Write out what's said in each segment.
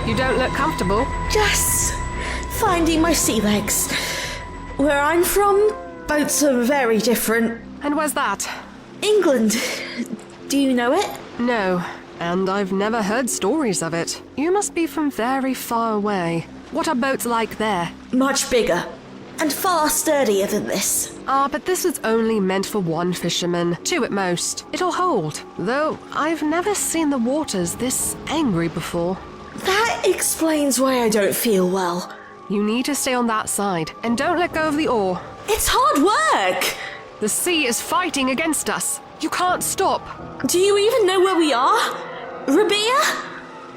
You don't look comfortable. Just finding my sea legs. Where I'm from, boats are very different. And where's that? England. Do you know it? No, and I've never heard stories of it. You must be from very far away. What are boats like there? Much bigger. And far sturdier than this. But this is only meant for one fisherman. 2 at most. It'll hold. Though, I've never seen the waters this angry before. That explains why I don't feel well. You need to stay on that side, and don't let go of the oar. It's hard work! The sea is fighting against us. You can't stop. Do you even know where we are? Rabia?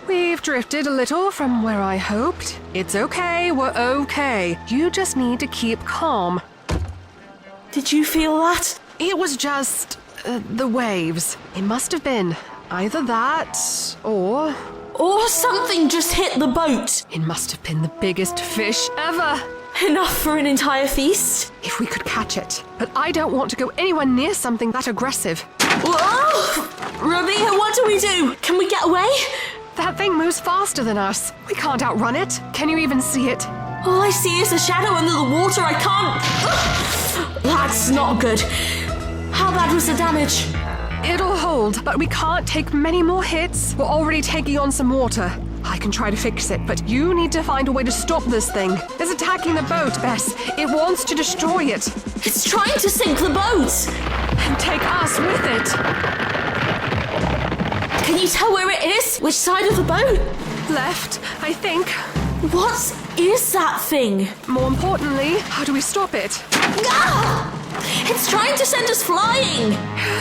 We've drifted a little from where I hoped. It's okay, we're okay. You just need to keep calm. Did you feel that? It was just... the waves. It must have been either that, or... Or something just hit the boat. It must have been the biggest fish ever. Enough for an entire feast? If we could catch it. But I don't want to go anywhere near something that aggressive. Whoa! Rabia, what do we do? Can we get away? That thing moves faster than us. We can't outrun it. Can you even see it? All I see is a shadow under the water. I can't... Ugh! That's not good. How bad was the damage? It'll hold, but we can't take many more hits. We're already taking on some water. I can try to fix it, but you need to find a way to stop this thing. It's attacking the boat, Bess. It wants to destroy it. It's trying to sink the boat. And take us with it. Can you tell where it is? Which side of the boat? Left, I think. What is that thing? More importantly, how do we stop it? Ah! It's trying to send us flying.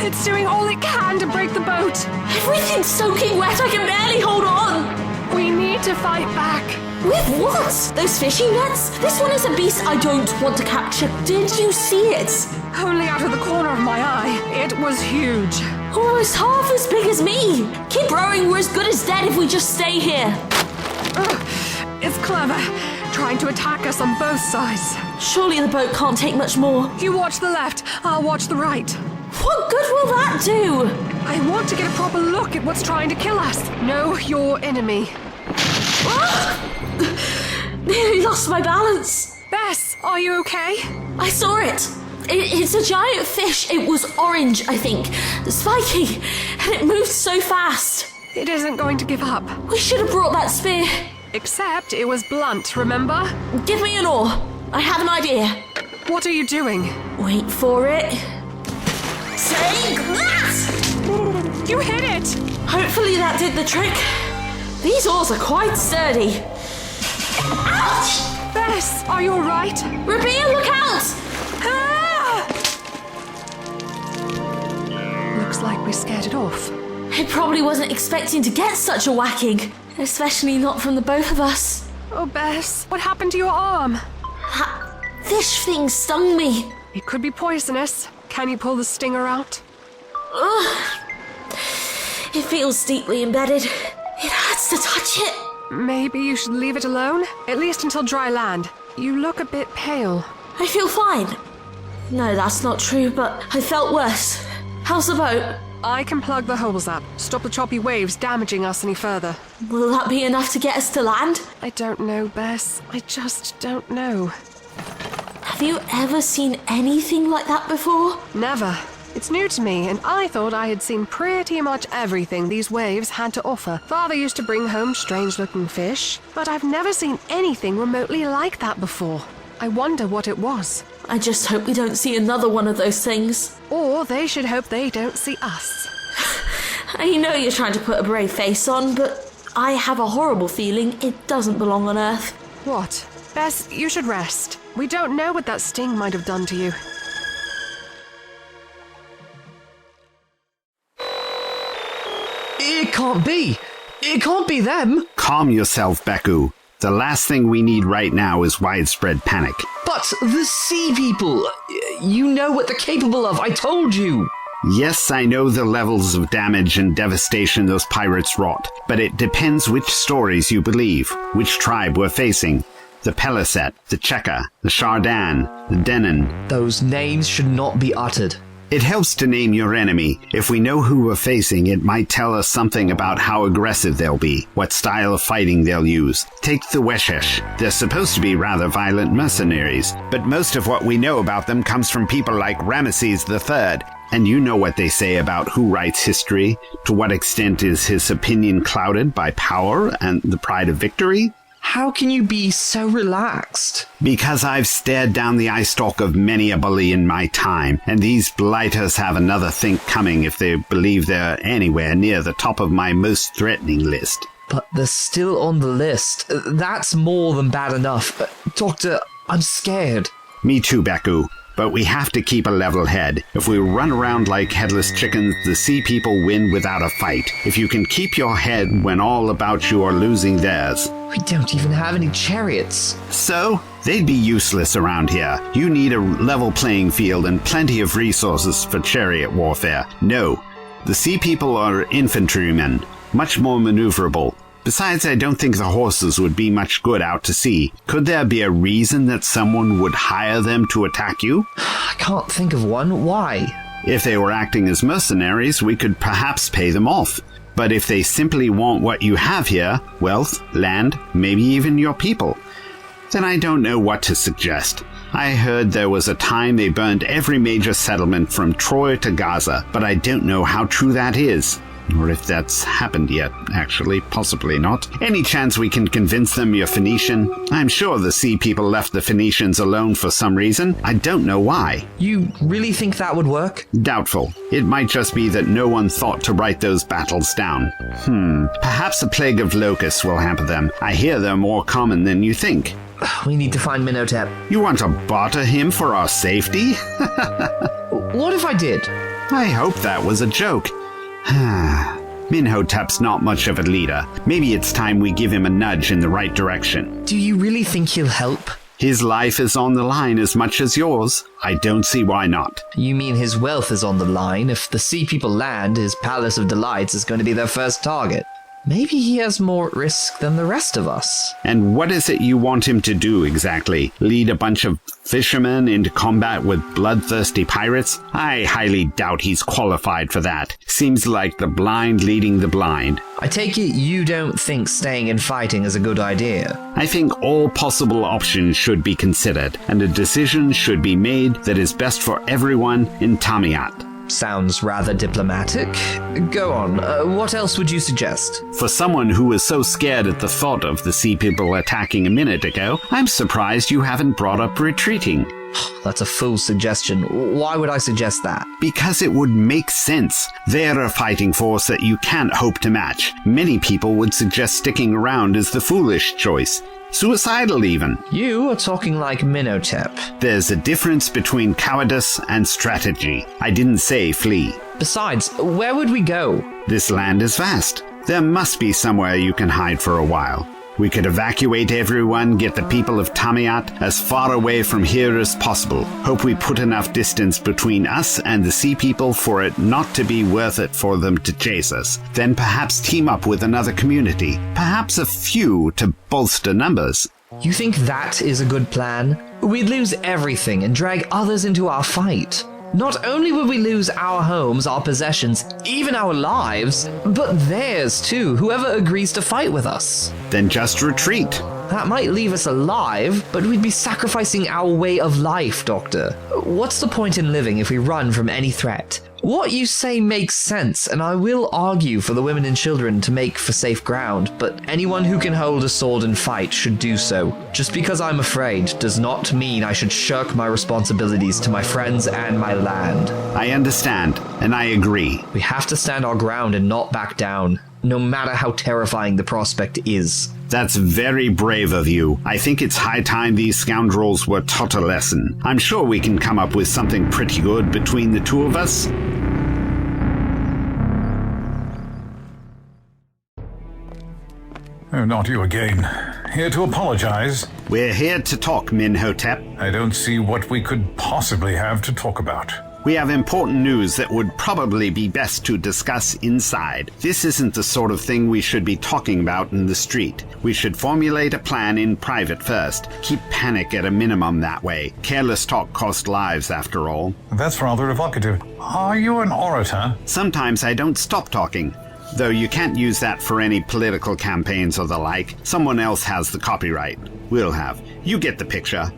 It's doing all it can to break the boat. Everything's soaking wet. I can barely hold on. We need to fight back. With what? Those fishing nets? This one is a beast I don't want to capture. Did you see it? Only out of the corner of my eye. It was huge. Almost half as big as me. Keep rowing. We're as good as dead if we just stay here. It's clever. Trying to attack us on both sides. Surely the boat can't take much more. You watch the left, I'll watch the right. What good will that do? I want to get a proper look at what's trying to kill us. Know your enemy. Nearly lost my balance. Bess, are you okay? I saw it. It's a giant fish. It was orange, I think. Spiky. And it moved so fast. It isn't going to give up. We should have brought that spear. Except it was blunt, remember? Give me an oar. I have an idea. What are you doing? Wait for it. Take that! You hit it! Hopefully that did the trick. These oars are quite sturdy. Ouch! Bess, are you alright? Rabia, look out! Ah! Looks like we scared it off. It probably wasn't expecting to get such a whacking. Especially not from the both of us. Oh, Bess, what happened to your arm? That fish thing stung me. It could be poisonous. Can you pull the stinger out? Ugh. It feels deeply embedded. It hurts to touch it. Maybe you should leave it alone, at least until dry land. You look a bit pale. I feel fine. No, that's not true, but I felt worse. How's the boat? I can plug the holes up, stop the choppy waves damaging us any further. Will that be enough to get us to land? I don't know, Bess. I just don't know. Have you ever seen anything like that before? Never. It's new to me, and I thought I had seen pretty much everything these waves had to offer. Father used to bring home strange-looking fish, but I've never seen anything remotely like that before. I wonder what it was. I just hope we don't see another one of those things. Or they should hope they don't see us. I know you're trying to put a brave face on, but I have a horrible feeling it doesn't belong on Earth. What? Bess, you should rest. We don't know what that sting might have done to you. It can't be! It can't be them! Calm yourself, Baku. The last thing we need right now is widespread panic. But the sea people! You know what they're capable of, I told you! Yes, I know the levels of damage and devastation those pirates wrought, but it depends which stories you believe, which tribe we're facing. The Peliset, the Cheka, the Shardan, the Denon. Those names should not be uttered. It helps to name your enemy. If we know who we're facing, it might tell us something about how aggressive they'll be, what style of fighting they'll use. Take the Weshesh. They're supposed to be rather violent mercenaries, but most of what we know about them comes from people like Ramesses III. And you know what they say about who writes history. To what extent is his opinion clouded by power and the pride of victory? How can you be so relaxed? Because I've stared down the eye stalk of many a bully in my time, and these blighters have another think coming if they believe they're anywhere near the top of my most threatening list. But they're still on the list. That's more than bad enough. Doctor, I'm scared. Me too, Baku. But we have to keep a level head. If we run around like headless chickens, the sea people win without a fight. If you can keep your head when all about you are losing theirs. We don't even have any chariots. So, they'd be useless around here. You need a level playing field and plenty of resources for chariot warfare. No, the sea people are infantrymen, much more maneuverable. Besides, I don't think the horses would be much good out to sea. Could there be a reason that someone would hire them to attack you? I can't think of one. Why? If they were acting as mercenaries, we could perhaps pay them off. But if they simply want what you have here, wealth, land, maybe even your people, then I don't know what to suggest. I heard there was a time they burned every major settlement from Troy to Gaza, but I don't know how true that is. Or if that's happened yet, actually. Possibly not. Any chance we can convince them you're Phoenician? I'm sure the sea people left the Phoenicians alone for some reason. I don't know why. You really think that would work? Doubtful. It might just be that no one thought to write those battles down. Perhaps a plague of locusts will hamper them. I hear they're more common than you think. We need to find Minhotep. You want to barter him for our safety? What if I did? I hope that was a joke. Minhotep's not much of a leader. Maybe it's time we give him a nudge in the right direction. Do you really think he'll help? His life is on the line as much as yours. I don't see why not. You mean his wealth is on the line? If the sea people land, his Palace of Delights is going to be their first target. Maybe he has more at risk than the rest of us. And what is it you want him to do exactly? Lead a bunch of fishermen into combat with bloodthirsty pirates? I highly doubt he's qualified for that. Seems like the blind leading the blind. I take it you don't think staying and fighting is a good idea? I think all possible options should be considered, and a decision should be made that is best for everyone in Tamiat. Sounds rather diplomatic. Go on, what else would you suggest? For someone who was so scared at the thought of the sea people attacking a minute ago, I'm surprised you haven't brought up retreating. That's a fool suggestion. Why would I suggest that? Because it would make sense. They're a fighting force that you can't hope to match. Many people would suggest sticking around is the foolish choice. Suicidal, even. You are talking like Minhotep. There's a difference between cowardice and strategy. I didn't say flee. Besides, where would we go? This land is vast. There must be somewhere you can hide for a while. We could evacuate everyone, get the people of Tamiat as far away from here as possible. Hope we put enough distance between us and the sea people for it not to be worth it for them to chase us. Then perhaps team up with another community. Perhaps a few to bolster numbers. You think that is a good plan? We'd lose everything and drag others into our fight. Not only would we lose our homes, our possessions, even our lives, but theirs too, whoever agrees to fight with us. Then just retreat. That might leave us alive, but we'd be sacrificing our way of life, Doctor. What's the point in living if we run from any threat? What you say makes sense, and I will argue for the women and children to make for safe ground, but anyone who can hold a sword and fight should do so. Just because I'm afraid does not mean I should shirk my responsibilities to my friends and my land. I understand, and I agree. We have to stand our ground and not back down, no matter how terrifying the prospect is. That's very brave of you. I think it's high time these scoundrels were taught a lesson. I'm sure we can come up with something pretty good between the two of us. Oh, not you again. Here to apologize. We're here to talk, Minhotep. I don't see what we could possibly have to talk about. We have important news that would probably be best to discuss inside. This isn't the sort of thing we should be talking about in the street. We should formulate a plan in private first. Keep panic at a minimum that way. Careless talk costs lives, after all. That's rather evocative. Are you an orator? Sometimes I don't stop talking. Though you can't use that for any political campaigns or the like. Someone else has the copyright. We'll have. You get the picture.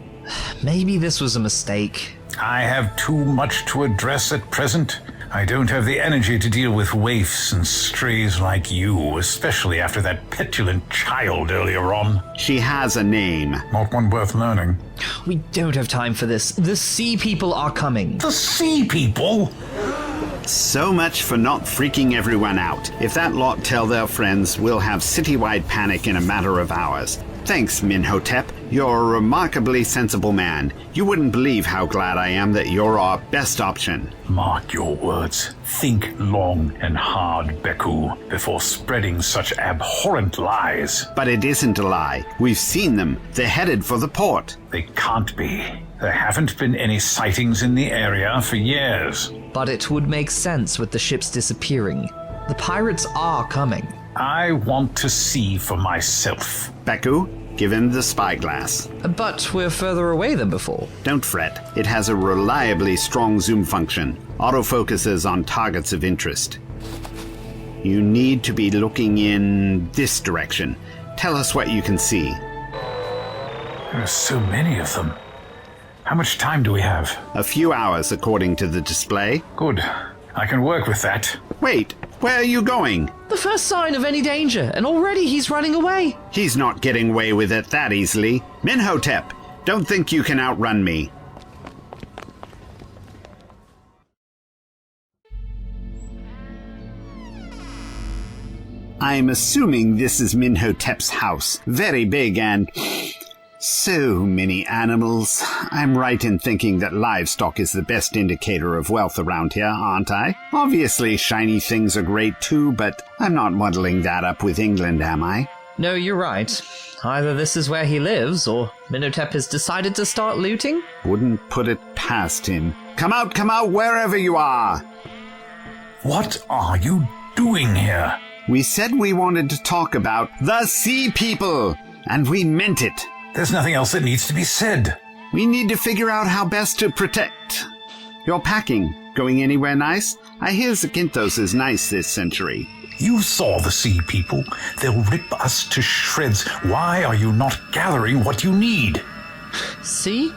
Maybe this was a mistake. I have too much to address at present. I don't have the energy to deal with waifs and strays like you, especially after that petulant child earlier on. She has a name. Not one worth learning. We don't have time for this. The sea people are coming. The sea people? So much for not freaking everyone out. If that lot tell their friends, we'll have citywide panic in a matter of hours. Thanks, Minhotep. You're a remarkably sensible man. You wouldn't believe how glad I am that you're our best option. Mark your words. Think long and hard, Beku, before spreading such abhorrent lies. But it isn't a lie. We've seen them. They're headed for the port. They can't be. There haven't been any sightings in the area for years. But it would make sense with the ships disappearing. The pirates are coming. I want to see for myself. Beku, give him the spyglass. But we're further away than before. Don't fret. It has a reliably strong zoom function. Autofocuses on targets of interest. You need to be looking in this direction. Tell us what you can see. There are so many of them. How much time do we have? A few hours, according to the display. Good. I can work with that. Wait, where are you going? The first sign of any danger, and already he's running away. He's not getting away with it that easily. Minhotep, don't think you can outrun me. I'm assuming this is Minhotep's house. Very big and... so many animals. I'm right in thinking that livestock is the best indicator of wealth around here, aren't I? Obviously, shiny things are great too, but I'm not muddling that up with England, am I? No, you're right. Either this is where he lives, or Minhotep has decided to start looting? Wouldn't put it past him. Come out, wherever you are! What are you doing here? We said we wanted to talk about the sea people, and we meant it. There's nothing else that needs to be said. We need to figure out how best to protect. You're packing. Going anywhere nice? I hear Zakynthos is nice this century. You saw the sea people. They'll rip us to shreds. Why are you not gathering what you need? See?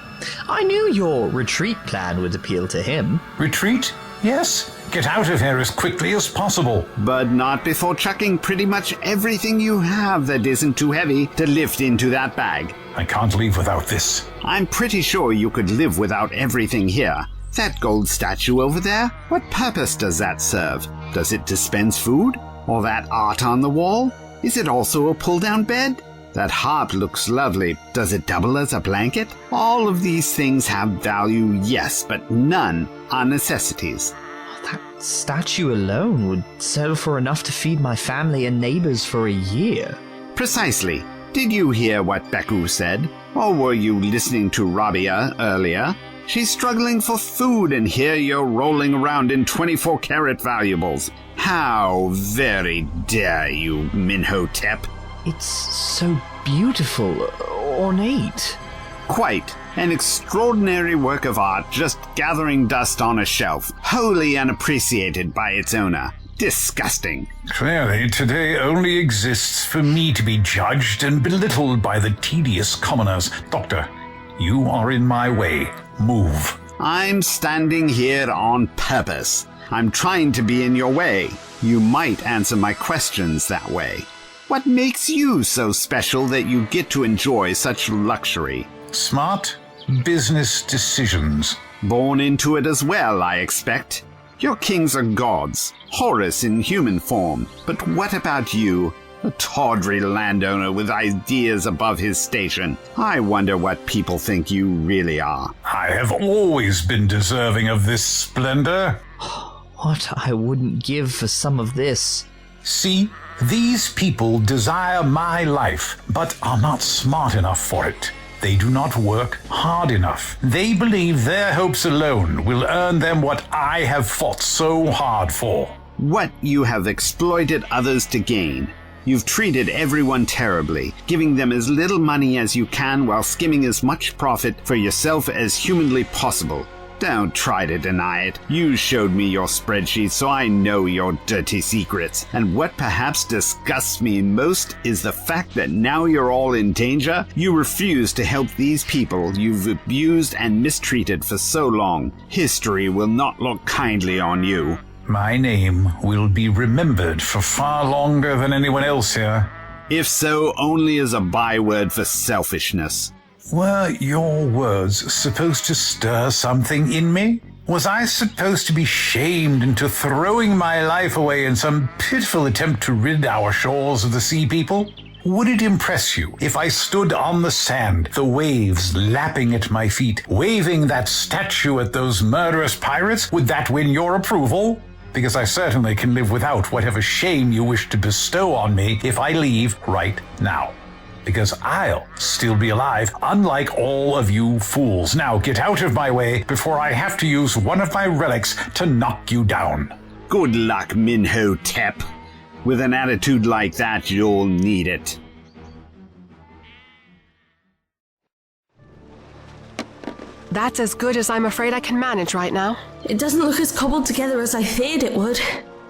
I knew your retreat plan would appeal to him. Retreat? Yes. Get out of here as quickly as possible. But not before chucking pretty much everything you have that isn't too heavy to lift into that bag. I can't leave without this. I'm pretty sure you could live without everything here. That gold statue over there? What purpose does that serve? Does it dispense food? Or that art on the wall? Is it also a pull-down bed? That harp looks lovely. Does it double as a blanket? All of these things have value, yes, but none are necessities. That statue alone would sell for enough to feed my family and neighbors for a year. Precisely. Did you hear what Beku said? Or were you listening to Rabia earlier? She's struggling for food, and here you're rolling around in 24-karat valuables. How very dare you, Minhotep? It's so beautiful, ornate. Quite. An extraordinary work of art just gathering dust on a shelf, wholly unappreciated by its owner. Disgusting. Clearly, today only exists for me to be judged and belittled by the tedious commoners. Doctor, you are in my way. Move. I'm standing here on purpose. I'm trying to be in your way. You might answer my questions that way. What makes you so special that you get to enjoy such luxury? Smart business decisions. Born into it as well, I expect. Your kings are gods, Horus in human form. But what about you? A tawdry landowner with ideas above his station. I wonder what people think you really are. I have always been deserving of this splendor. What I wouldn't give for some of this. See, these people desire my life, but are not smart enough for it. They do not work hard enough. They believe their hopes alone will earn them what I have fought so hard for. What you have exploited others to gain. You've treated everyone terribly, giving them as little money as you can while skimming as much profit for yourself as humanly possible. Don't try to deny it. You showed me your spreadsheet, so I know your dirty secrets. And what perhaps disgusts me most is the fact that now you're all in danger, you refuse to help these people you've abused and mistreated for so long. History will not look kindly on you. My name will be remembered for far longer than anyone else here. If so, only as a byword for selfishness. Were your words supposed to stir something in me? Was I supposed to be shamed into throwing my life away in some pitiful attempt to rid our shores of the sea people? Would it impress you if I stood on the sand, the waves lapping at my feet, waving that statue at those murderous pirates? Would that win your approval? Because I certainly can live without whatever shame you wish to bestow on me if I leave right now. Because I'll still be alive, unlike all of you fools. Now get out of my way before I have to use one of my relics to knock you down. Good luck, Minhotep. With an attitude like that, you'll need it. That's as good as I'm afraid I can manage right now. It doesn't look as cobbled together as I feared it would.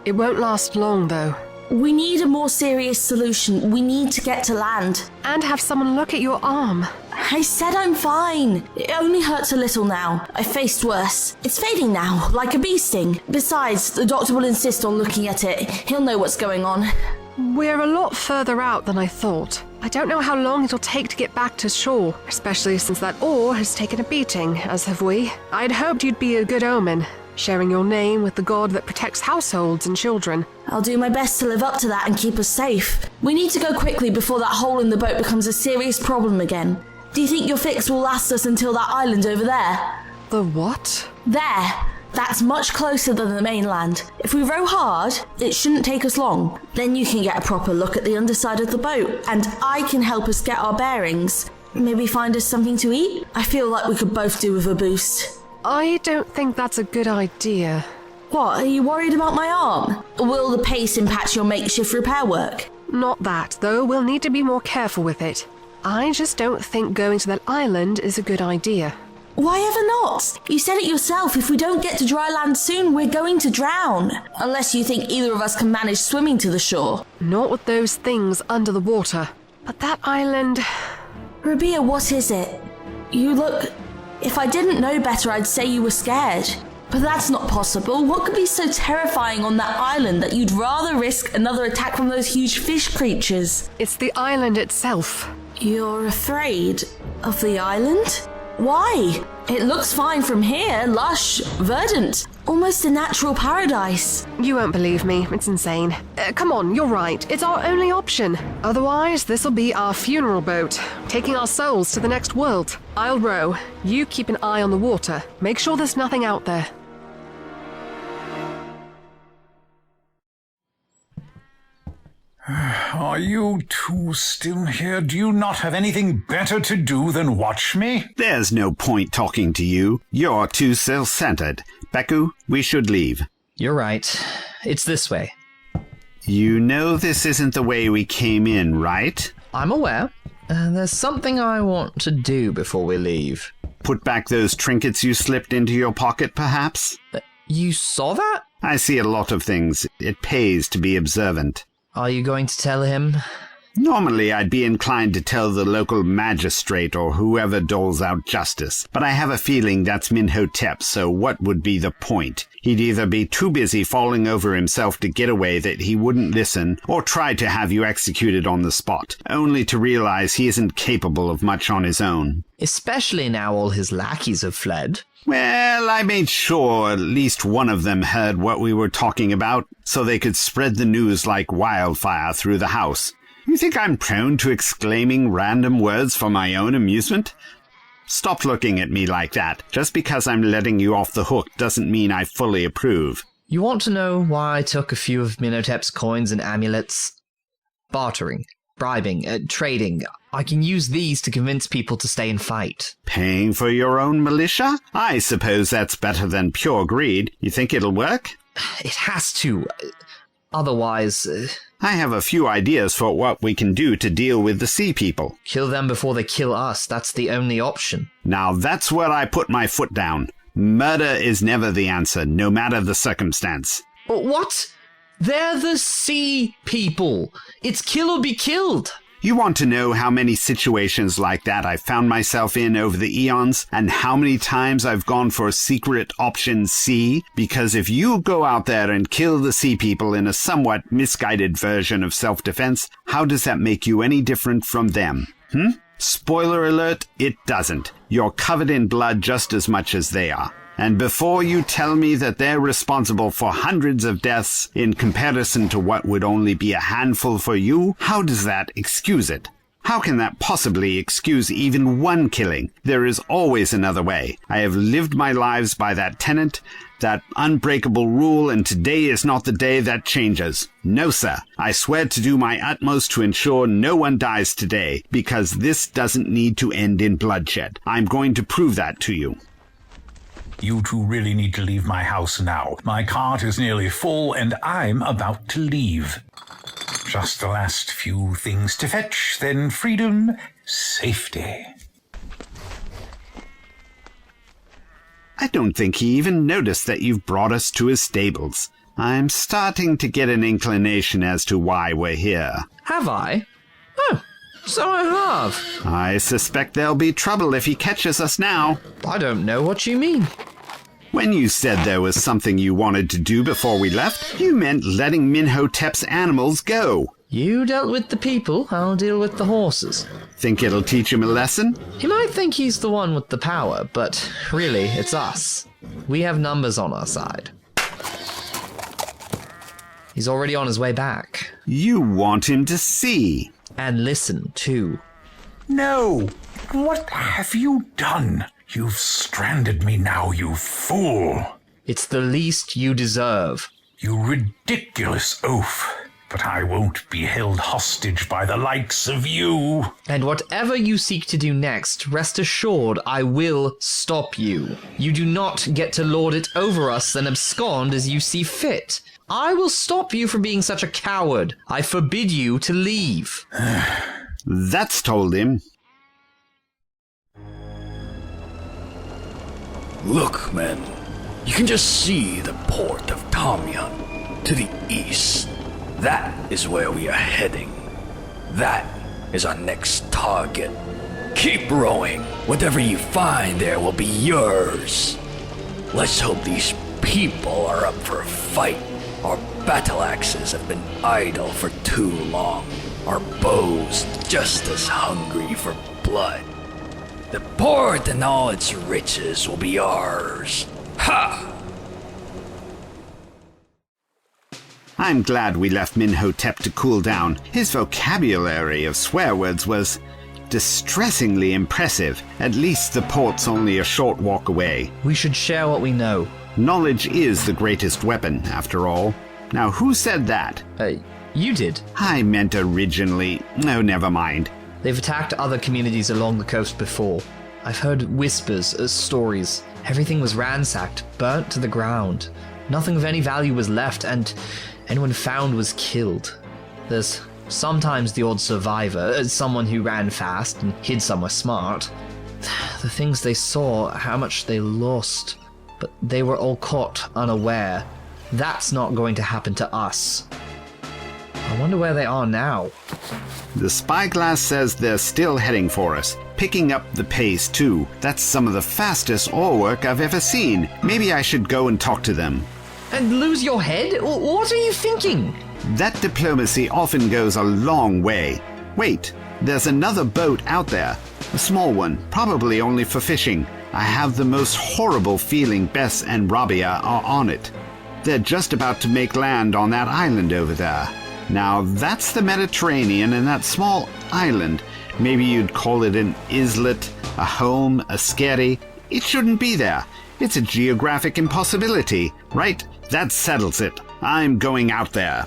It won't last long, though. We need a more serious solution. We need to get to land. And have someone look at your arm. I said I'm fine. It only hurts a little now. I faced worse. It's fading now, like a bee sting. Besides, the doctor will insist on looking at it. He'll know what's going on. We're a lot further out than I thought. I don't know how long it'll take to get back to shore, especially since that oar has taken a beating, as have we. I'd hoped you'd be a good omen, sharing your name with the god that protects households and children. I'll do my best to live up to that and keep us safe. We need to go quickly before that hole in the boat becomes a serious problem again. Do you think your fix will last us until that island over there? The what? There. That's much closer than the mainland. If we row hard, it shouldn't take us long. Then you can get a proper look at the underside of the boat, and I can help us get our bearings. Maybe find us something to eat? I feel like we could both do with a boost. I don't think that's a good idea. What, are you worried about my arm? Will the pace impact your makeshift repair work? Not that, though. We'll need to be more careful with it. I just don't think going to that island is a good idea. Why ever not? You said it yourself, if we don't get to dry land soon, we're going to drown. Unless you think either of us can manage swimming to the shore. Not with those things under the water. But that island... Rabia, what is it? You look... If I didn't know better, I'd say you were scared. But that's not possible. What could be so terrifying on that island that you'd rather risk another attack from those huge fish creatures? It's the island itself. You're afraid of the island? Why? It looks fine from here, lush, verdant, almost a natural paradise. You won't believe me, it's insane. Come on, you're right, it's our only option. Otherwise, this'll be our funeral boat, taking our souls to the next world. I'll row, you keep an eye on the water, make sure there's nothing out there. Are you two still here? Do you not have anything better to do than watch me? There's no point talking to you. You're too self-centered. Beku, we should leave. You're right. It's this way. You know this isn't the way we came in, right? I'm aware. There's something I want to do before we leave. Put back those trinkets you slipped into your pocket, perhaps? You saw that? I see a lot of things. It pays to be observant. Are you going to tell him? Normally, I'd be inclined to tell the local magistrate or whoever doles out justice, but I have a feeling that's Minhotep, so what would be the point? He'd either be too busy falling over himself to get away that he wouldn't listen, or try to have you executed on the spot, only to realize he isn't capable of much on his own. Especially now all his lackeys have fled. Well, I made sure at least one of them heard what we were talking about, so they could spread the news like wildfire through the house. You think I'm prone to exclaiming random words for my own amusement? Stop looking at me like that. Just because I'm letting you off the hook doesn't mean I fully approve. You want to know why I took a few of Minhotep's coins and amulets? Bartering, bribing, trading. I can use these to convince people to stay and fight. Paying for your own militia? I suppose that's better than pure greed. You think it'll work? It has to. Otherwise... I have a few ideas for what we can do to deal with the sea people. Kill them before they kill us. That's the only option. Now that's where I put my foot down. Murder is never the answer, no matter the circumstance. What? They're the sea people. It's kill or be killed. You want to know how many situations like that I've found myself in over the eons, and how many times I've gone for secret option C? Because if you go out there and kill the sea people in a somewhat misguided version of self-defense, how does that make you any different from them? Spoiler alert, it doesn't. You're covered in blood just as much as they are. And before you tell me that they're responsible for hundreds of deaths in comparison to what would only be a handful for you, how does that excuse it? How can that possibly excuse even one killing? There is always another way. I have lived my lives by that tenet, that unbreakable rule, and today is not the day that changes. No, sir. I swear to do my utmost to ensure no one dies today, because this doesn't need to end in bloodshed. I'm going to prove that to you. You two really need to leave my house now. My cart is nearly full, and I'm about to leave. Just the last few things to fetch, then freedom, safety. I don't think he even noticed that you've brought us to his stables. I'm starting to get an inclination as to why we're here. Have I? Oh, so I have. I suspect there'll be trouble if he catches us now. I don't know what you mean. When you said there was something you wanted to do before we left, you meant letting Minhotep's animals go. You dealt with the people, I'll deal with the horses. Think it'll teach him a lesson? He might think he's the one with the power, but really, it's us. We have numbers on our side. He's already on his way back. You want him to see. And listen, too. No! What have you done? You've stranded me now, you fool! It's the least you deserve. You ridiculous oaf. But I won't be held hostage by the likes of you. And whatever you seek to do next, rest assured I will stop you. You do not get to lord it over us and abscond as you see fit. I will stop you from being such a coward. I forbid you to leave. That's told him. Look, men. You can just see the port of Tamiat to the east. That is where we are heading. That is our next target. Keep rowing. Whatever you find there will be yours. Let's hope these people are up for a fight. Our battle axes have been idle for too long. Our bows just as hungry for blood. The port and all its riches will be ours. Ha! I'm glad we left Minhotep to cool down. His vocabulary of swear words was distressingly impressive. At least the port's only a short walk away. We should share what we know. Knowledge is the greatest weapon, after all. Now, who said that? You did. I meant originally. No, never mind. They've attacked other communities along the coast before. I've heard whispers, stories. Everything was ransacked, burnt to the ground. Nothing of any value was left, and anyone found was killed. There's sometimes the odd survivor, someone who ran fast and hid somewhere smart. The things they saw, how much they lost. But they were all caught unaware. That's not going to happen to us. I wonder where they are now. The spyglass says they're still heading for us. Picking up the pace, too. That's some of the fastest oar work I've ever seen. Maybe I should go and talk to them. And lose your head? What are you thinking? That diplomacy often goes a long way. Wait, there's another boat out there. A small one, probably only for fishing. I have the most horrible feeling Bess and Rabia are on it. They're just about to make land on that island over there. Now, that's the Mediterranean, and that small island, maybe you'd call it an islet, a home, a skerry. It shouldn't be there. It's a geographic impossibility, right? That settles it. I'm going out there.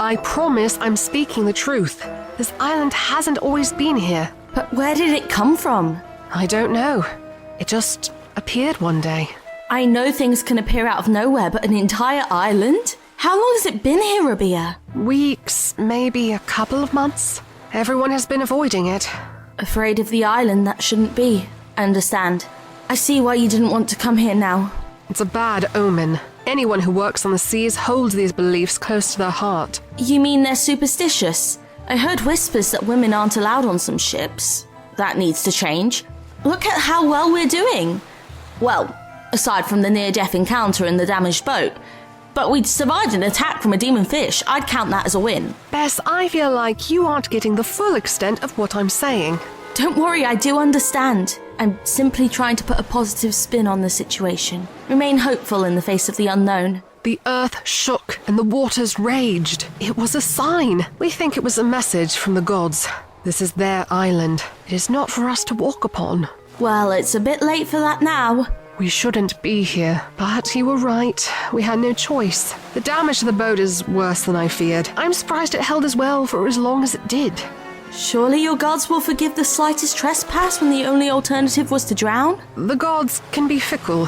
I promise I'm speaking the truth. This island hasn't always been here. But where did it come from? I don't know. It just appeared one day. I know things can appear out of nowhere, but an entire island? How long has it been here, Rabia? Weeks, maybe a couple of months. Everyone has been avoiding it. Afraid of the island that shouldn't be. I understand. I see why you didn't want to come here now. It's a bad omen. Anyone who works on the seas holds these beliefs close to their heart. You mean they're superstitious? I heard whispers that women aren't allowed on some ships. That needs to change. Look at how well we're doing. Well, aside from the near-death encounter and the damaged boat. But we'd survived an attack from a demon fish. I'd count that as a win. Bess, I feel like you aren't getting the full extent of what I'm saying. Don't worry, I do understand. I'm simply trying to put a positive spin on the situation. Remain hopeful in the face of the unknown. The earth shook and the waters raged. It was a sign. We think it was a message from the gods. This is their island. It is not for us to walk upon. Well, it's a bit late for that now. We shouldn't be here, but you were right. We had no choice. The damage to the boat is worse than I feared. I'm surprised it held as well for as long as it did. Surely your gods will forgive the slightest trespass when the only alternative was to drown? The gods can be fickle.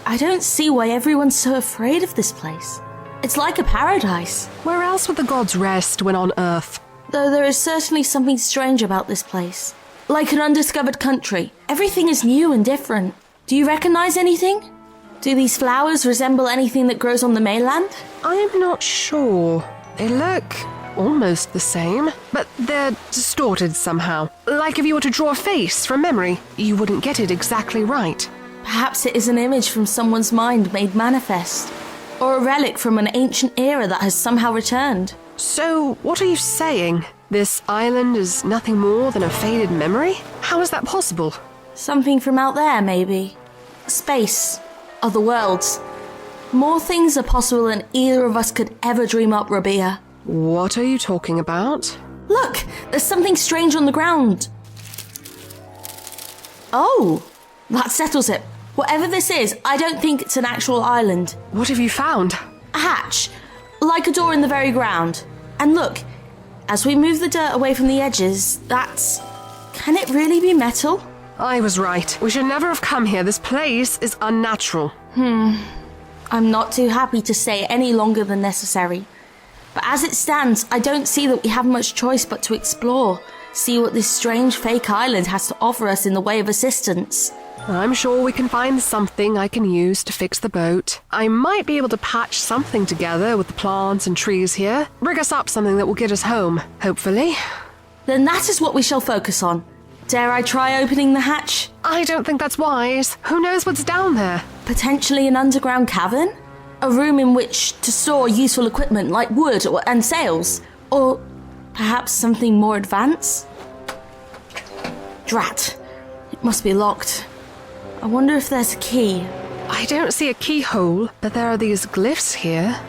I don't see why everyone's so afraid of this place. It's like a paradise. Where else would the gods rest when on Earth? Though there is certainly something strange about this place. Like an undiscovered country. Everything is new and different. Do you recognize anything? Do these flowers resemble anything that grows on the mainland? I'm not sure. They look almost the same, but they're distorted somehow. Like if you were to draw a face from memory, you wouldn't get it exactly right. Perhaps it is an image from someone's mind made manifest. Or a relic from an ancient era that has somehow returned. So, what are you saying? This island is nothing more than a faded memory? How is that possible? Something from out there, maybe. Space. Other worlds. More things are possible than either of us could ever dream up, Rabia. What are you talking about? Look! There's something strange on the ground. Oh! That settles it. Whatever this is, I don't think it's an actual island. What have you found? A hatch. Like a door in the very ground. And look, as we move the dirt away from the edges, that's... Can it really be metal? I was right. We should never have come here. This place is unnatural. I'm not too happy to stay any longer than necessary. But as it stands, I don't see that we have much choice but to explore. See what this strange fake island has to offer us in the way of assistance. I'm sure we can find something I can use to fix the boat. I might be able to patch something together with the plants and trees here. Rig us up something that will get us home, hopefully. Then that is what we shall focus on. Dare I try opening the hatch? I don't think that's wise. Who knows what's down there? Potentially an underground cavern? A room in which to store useful equipment like wood and sails? Or perhaps something more advanced? Drat. It must be locked. I wonder if there's a key. I don't see a keyhole, but there are these glyphs here.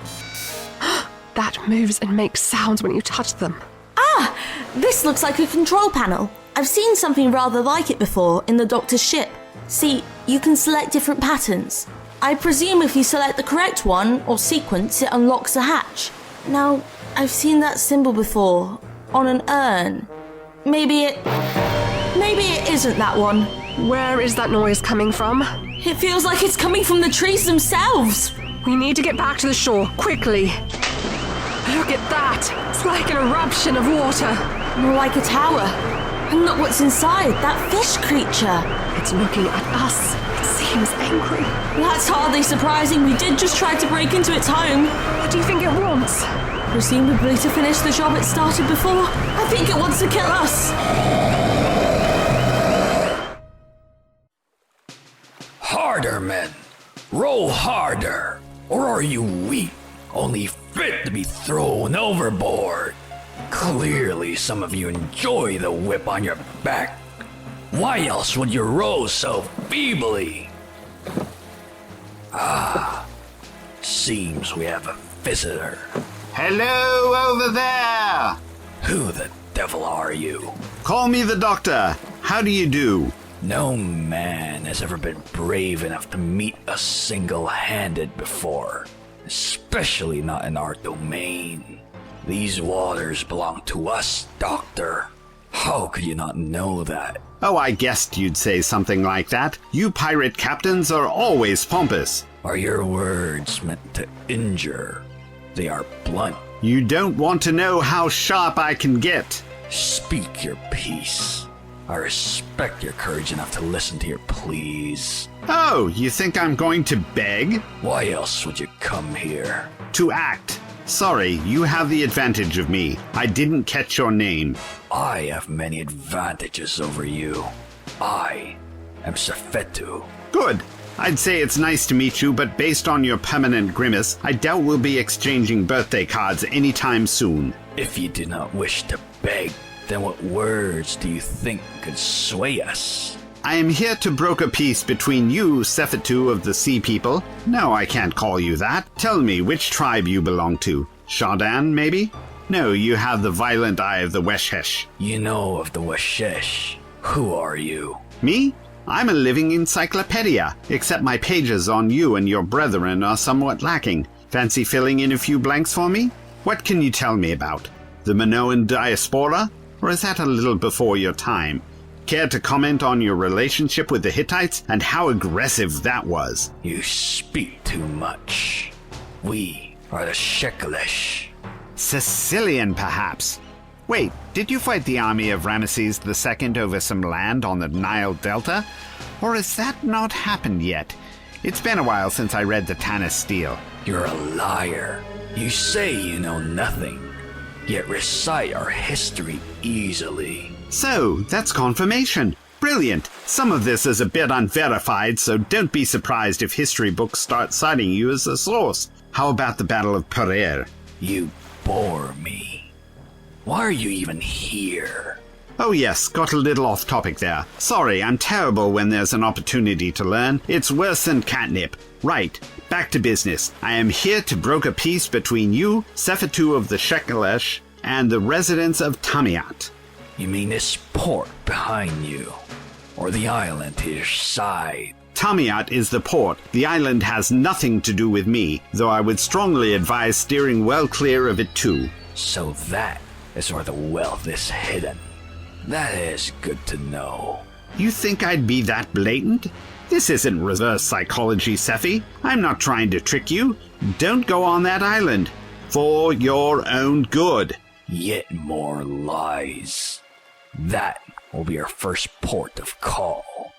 That moves and makes sounds when you touch them. Ah! This looks like a control panel. I've seen something rather like it before in the Doctor's ship. See, you can select different patterns. I presume if you select the correct one or sequence, it unlocks a hatch. Now, I've seen that symbol before, on an urn. Maybe it isn't that one. Where is that noise coming from? It feels like it's coming from the trees themselves. We need to get back to the shore, quickly. Look at that! It's like an eruption of water. More like a tower. And look what's inside, that fish creature. It's looking at us. It seems angry. That's hardly surprising. We did just try to break into its home. What do you think it wants? Presumably to finish the job it started before. I think it wants to kill us. Harder, men. Row harder. Or are you weak, only fit to be thrown overboard? Clearly, some of you enjoy the whip on your back. Why else would you row so feebly? Seems we have a visitor. Hello over there! Who the devil are you? Call me the Doctor. How do you do? No man has ever been brave enough to meet us single-handed before, especially not in our domain. These waters belong to us, Doctor. How could you not know that? Oh, I guessed you'd say something like that. You pirate captains are always pompous. Are your words meant to injure? They are blunt. You don't want to know how sharp I can get. Speak your piece. I respect your courage enough to listen to your pleas. Oh, you think I'm going to beg? Why else would you come here? To act. Sorry, you have the advantage of me. I didn't catch your name. I have many advantages over you. I am Sefetu. Good. I'd say it's nice to meet you, but based on your permanent grimace, I doubt we'll be exchanging birthday cards anytime soon. If you do not wish to beg, then what words do you think could sway us? I am here to broker peace between you, Sefetu of the Sea People. No, I can't call you that. Tell me which tribe you belong to. Shardan, maybe? No, you have the violent eye of the Weshesh. You know of the Weshesh. Who are you? Me? I'm a living encyclopedia, except my pages on you and your brethren are somewhat lacking. Fancy filling in a few blanks for me? What can you tell me about? The Minoan diaspora? Or is that a little before your time? Care to comment on your relationship with the Hittites and how aggressive that was? You speak too much. We are the Shekelesh. Sicilian, perhaps? Wait, did you fight the army of Ramesses II over some land on the Nile Delta? Or has that not happened yet? It's been a while since I read the Tanis Stele. You're a liar. You say you know nothing, yet recite our history easily. So, that's confirmation. Brilliant. Some of this is a bit unverified, so don't be surprised if history books start citing you as a source. How about the Battle of Pereire? You bore me. Why are you even here? Oh yes, got a little off topic there. Sorry, I'm terrible when there's an opportunity to learn. It's worse than catnip. Right, back to business. I am here to broker peace between you, Sefetu of the Shekelesh, and the residents of Tamiat. You mean this port behind you? Or the island to your side? Tamiat is the port. The island has nothing to do with me, though I would strongly advise steering well clear of it too. So that is where the wealth is hidden. That is good to know. You think I'd be that blatant? This isn't reverse psychology, Sephi. I'm not trying to trick you. Don't go on that island. For your own good. Yet more lies. That will be our first port of call.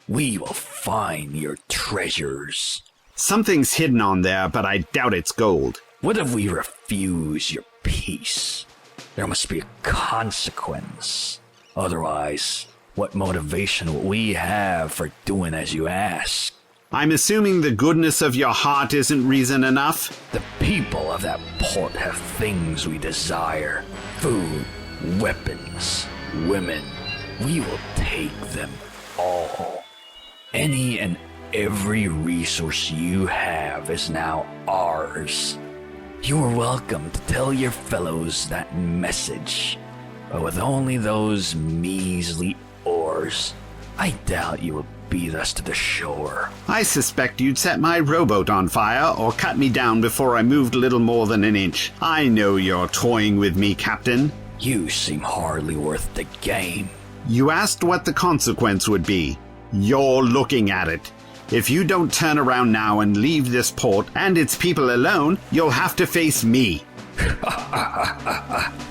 We will find your treasures. Something's hidden on there, but I doubt it's gold. What if we refuse your peace? There must be a consequence. Otherwise, what motivation will we have for doing as you ask? I'm assuming the goodness of your heart isn't reason enough? The people of that port have things we desire. Food, weapons, women. We will take them all. Any and every resource you have is now ours. You are welcome to tell your fellows that message. But with only those measly oars, I doubt you will beat us to the shore. I suspect you'd set my rowboat on fire or cut me down before I moved little more than an inch. I know you're toying with me, Captain. You seem hardly worth the game. You asked what the consequence would be. You're looking at it. If you don't turn around now and leave this port and its people alone, you'll have to face me.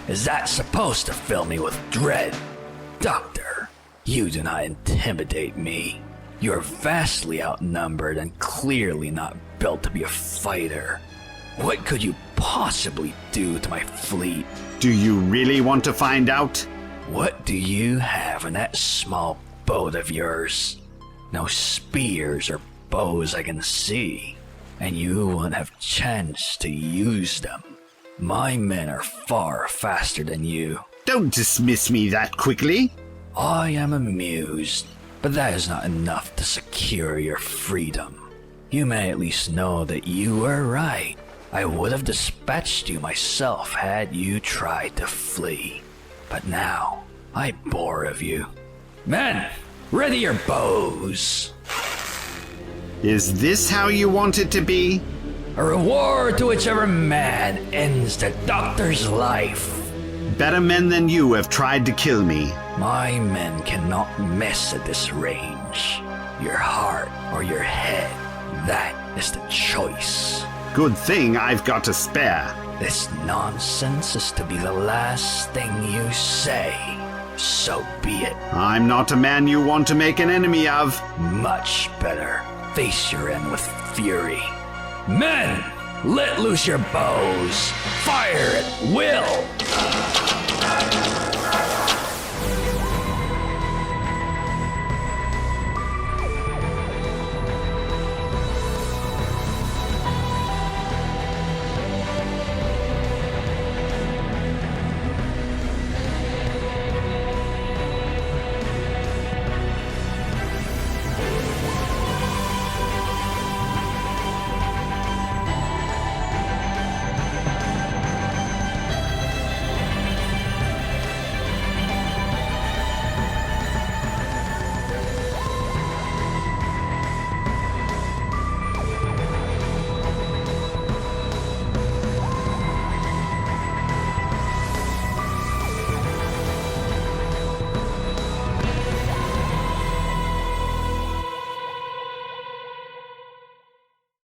Is that supposed to fill me with dread? Doctor, you do not intimidate me. You are vastly outnumbered and clearly not built to be a fighter. What could you possibly do to my fleet? Do you really want to find out? What do you have in that small boat of yours? No spears or bows I can see, and you won't have chance to use them. My men are far faster than you. Don't dismiss me that quickly. I am amused, but that is not enough to secure your freedom. You may at least know that you were right. I would have dispatched you myself had you tried to flee. But now, I bore of you. Men, ready your bows. Is this how you want it to be? A reward to whichever man ends the Doctor's life. Better men than you have tried to kill me. My men cannot mess at this range. Your heart or your head, that is the choice. Good thing I've got a spare. This nonsense is to be the last thing you say. So be it. I'm not a man you want to make an enemy of. Much better. Face your end with fury. Men, let loose your bows. Fire at will.